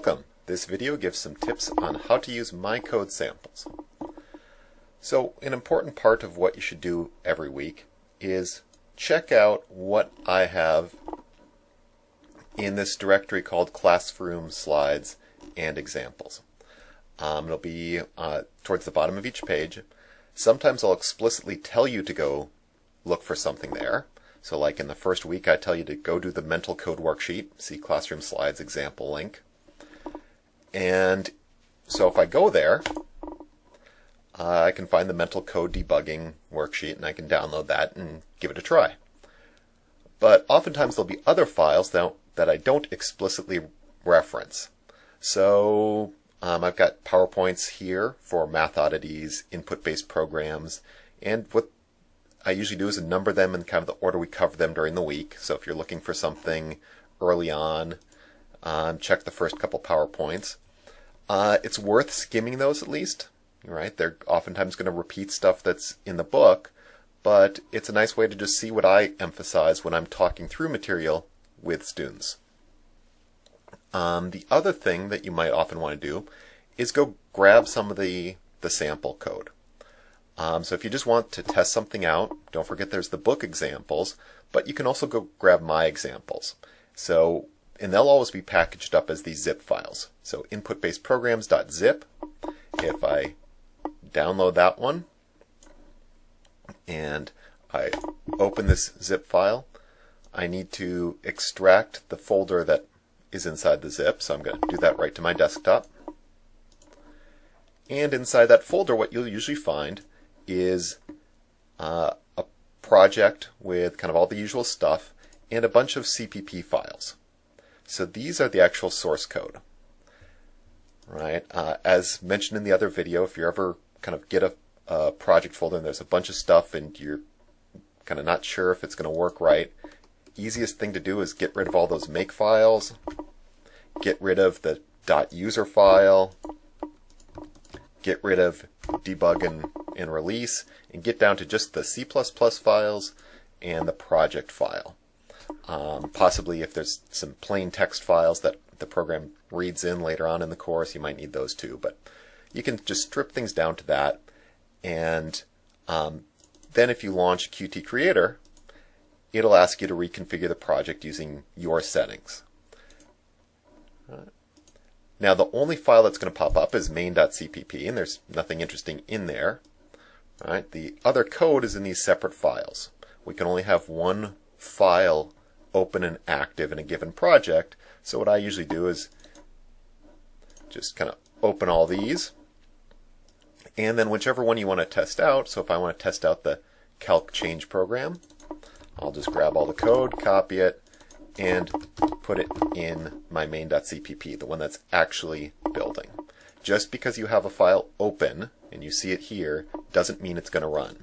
Welcome! This video gives some tips on how to use MyCode samples. So an important part of what you should do every week is check out what I have in this directory called Classroom Slides and Examples. It'll be towards the bottom of each page. Sometimes I'll explicitly tell you to go look for something there. So like in the first week I tell you to go do the mental code worksheet, see Classroom Slides example link. And so if I go there, I can find the mental code debugging worksheet and I can download that and give it a try. But oftentimes there'll be other files that I don't explicitly reference. So I've got PowerPoints here for math oddities, input-based programs, and what I usually do is number them in kind of the order we cover them during the week. So if you're looking for something early on, check the first couple PowerPoints. It's worth skimming those at least, right? They're oftentimes going to repeat stuff that's in the book, but it's a nice way to just see what I emphasize when I'm talking through material with students. The other thing that you might often want to do is go grab some of the sample code. So if you just want to test something out, don't forget there's the book examples, but you can also go grab my examples. And they'll always be packaged up as these zip files. So input-based-programs.zip, if I download that one and I open this zip file, I need to extract the folder that is inside the zip, so I'm going to do that right to my desktop. And inside that folder what you'll usually find is a project with kind of all the usual stuff and a bunch of CPP files. So these are the actual source code, right? As mentioned in the other video, if you ever kind of get a project folder and there's a bunch of stuff and you're kind of not sure if it's going to work right, easiest thing to do is get rid of all those make files, get rid of the .user file, get rid of debug and release, and get down to just the C++ files and the project file. Possibly if there's some plain text files that the program reads in later on in the course, you might need those too. But you can just strip things down to that, and then if you launch Qt Creator, it'll ask you to reconfigure the project using your settings. Now the only file that's going to pop up is main.cpp, and there's nothing interesting in there. Right? The other code is in these separate files. We can only have one file open and active in a given project, so what I usually do is just kind of open all these, and then whichever one you want to test out, so if I want to test out the calc change program, I'll just grab all the code, copy it, and put it in my main.cpp, the one that's actually building. Just because you have a file open and you see it here doesn't mean it's going to run.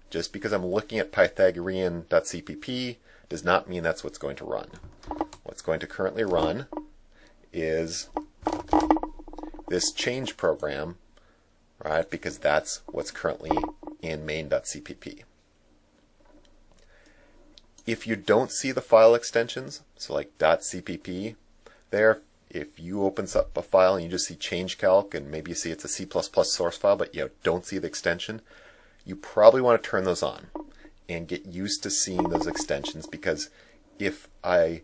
Just because I'm looking at pythagorean.cpp does not mean that's what's going to run. What's going to currently run is this change program, right? Because that's what's currently in main.cpp. If you don't see the file extensions, so like .cpp there, if you open up a file and you just see change calc and maybe you see it's a C++ source file but you don't see the extension, you probably want to turn those on and get used to seeing those extensions, because if I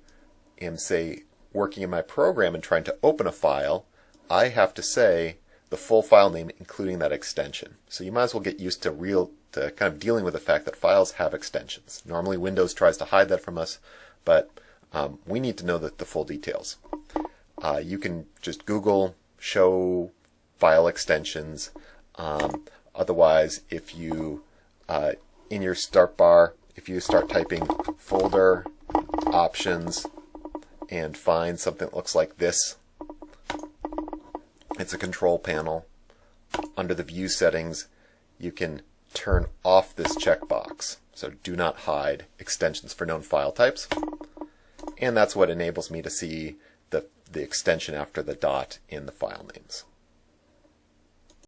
am, say, working in my program and trying to open a file, I have to say the full file name including that extension. So you might as well get used to kind of dealing with the fact that files have extensions. Normally Windows tries to hide that from us, but we need to know the full details. You can just Google show file extensions. Otherwise, if you in your start bar, if you start typing folder options and find something that looks like this, it's a control panel. Under the view settings, you can turn off this checkbox. So do not hide extensions for known file types. And that's what enables me to see the extension after the dot in the file names.